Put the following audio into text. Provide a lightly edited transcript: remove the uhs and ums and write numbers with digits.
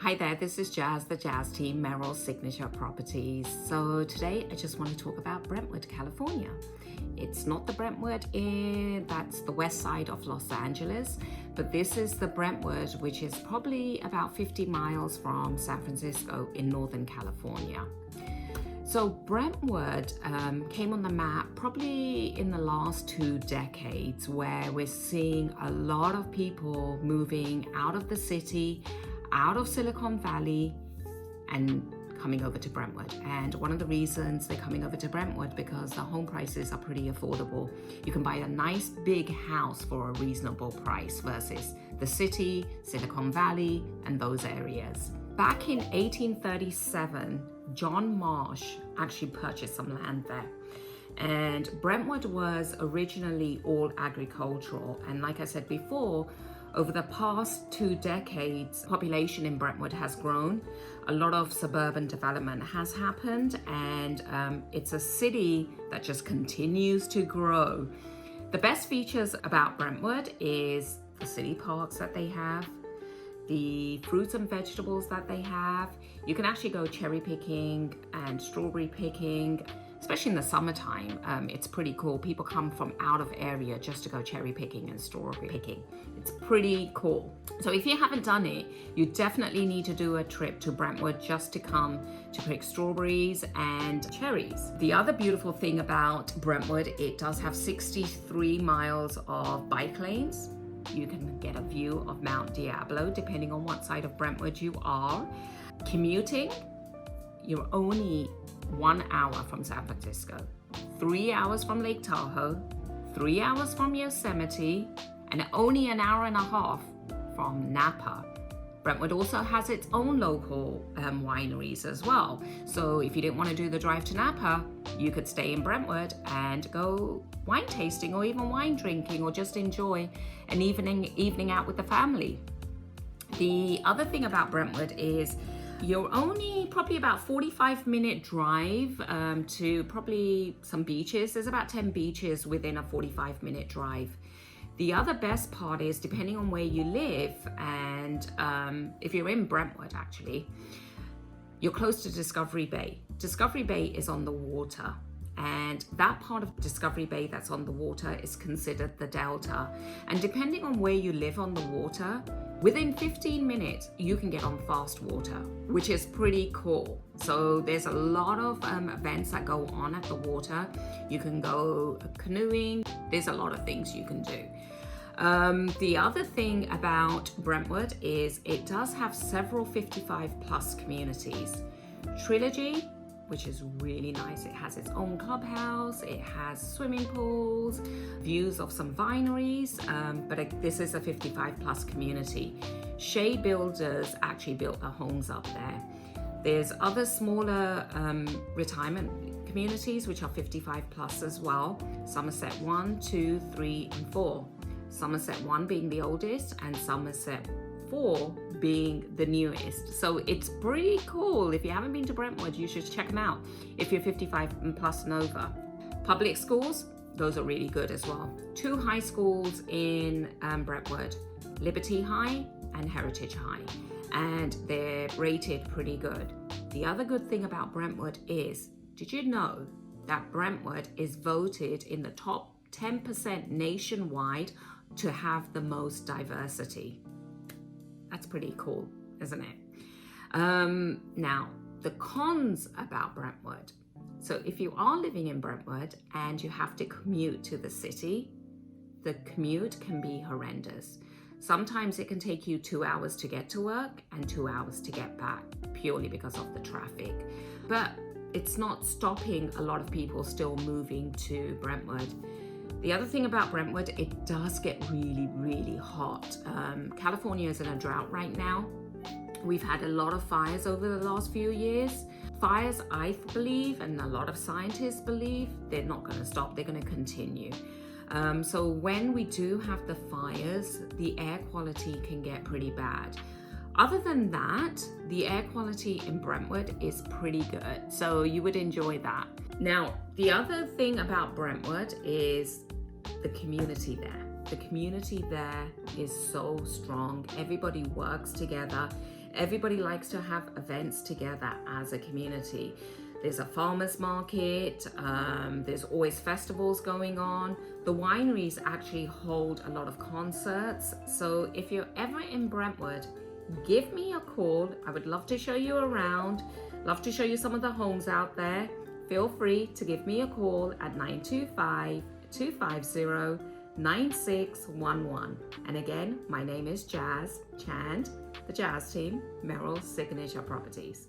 Hi there, this is Jazz, the Jazz team, Merrill's Signature Properties. So today I just want to talk about Brentwood, California. It's not the Brentwood that's the west side of Los Angeles, but this is the Brentwood, which is probably about 50 miles from San Francisco in Northern California. So Brentwood came on the map probably in the last 2 decades, where we're seeing a lot of people moving out of the city, out of Silicon Valley, and coming over to Brentwood. And one of the reasons they're coming over to Brentwood because the home prices are pretty affordable. You can buy a nice big house for a reasonable price versus the city, Silicon Valley, and those areas. Back in 1837, John Marsh actually purchased some land there. And Brentwood was originally all agricultural. And like I said before, over the past 2 decades, population in Brentwood has grown. A lot of suburban development has happened, and it's a city that just continues to grow. The best features about Brentwood is the city parks that they have, the fruits and vegetables that they have. You can actually go cherry picking and strawberry picking, especially in the summertime. It's pretty cool. People come from out of area just to go cherry picking and strawberry picking. It's pretty cool. So if you haven't done it, you definitely need to do a trip to Brentwood just to come to pick strawberries and cherries. The other beautiful thing about Brentwood, it does have 63 miles of bike lanes. You can get a view of Mount Diablo depending on what side of Brentwood you are. Commuting, you're only 1 hour from San Francisco, 3 hours from Lake Tahoe, 3 hours from Yosemite, and only an hour and a half from Napa. Brentwood also has its own local wineries as well. So if you didn't want to do the drive to Napa, you could stay in Brentwood and go wine tasting or even wine drinking, or just enjoy an evening out with the family. The other thing about Brentwood is you're only probably about 45-minute drive to probably some beaches. There's about 10 beaches within a 45-minute drive. The other best part is, depending on where you live, and if you're in Brentwood actually, you're close to Discovery Bay. Discovery Bay is on the water, and that part of Discovery Bay that's on the water is considered the Delta. And depending on where you live on the water, within 15 minutes, you can get on fast water, which is pretty cool. So there's a lot of events that go on at the water. You can go canoeing. There's a lot of things you can do. The other thing about Brentwood is it does have several 55+ communities. Trilogy, which is really nice. It has its own clubhouse, it has swimming pools, views of some vineries, but this is a 55+ community. Shea Builders actually built their homes up there. There's other smaller retirement communities which are 55+ as well. Somerset 1, 2, 3, and 4. Somerset 1 being the oldest and Somerset 4 being the newest. So it's pretty cool. If you haven't been to Brentwood, you should check them out if you're 55+ and over. Public schools, those are really good as well. 2 high schools in Brentwood, Liberty High and Heritage High, and they're rated pretty good. The other good thing about Brentwood is, did you know that Brentwood is voted in the top 10% nationwide to have the most diversity? That's pretty cool, isn't it? Now, the cons about Brentwood. So if you are living in Brentwood and you have to commute to the city, the commute can be horrendous. Sometimes it can take you 2 hours to get to work and 2 hours to get back, purely because of the traffic. But it's not stopping a lot of people still moving to Brentwood. The other thing about Brentwood, it does get really, really hot. California is in a drought right now. We've had a lot of fires over the last few years. Fires, I believe, and a lot of scientists believe, they're not going to stop, they're going to continue. So when we do have the fires, the air quality can get pretty bad. Other than that, the air quality in Brentwood is pretty good, so you would enjoy that. Now, the other thing about Brentwood is the community there. The community there is so strong. Everybody works together. Everybody likes to have events together as a community. There's a farmer's market, there's always festivals going on. The wineries actually hold a lot of concerts. So if you're ever in Brentwood, give me a call. I would love to show you around, love to show you some of the homes out there. Feel free to give me a call at 925-250-9611. And again, my name is Jazz Chand, the Jazz team, Merrill Signature Properties.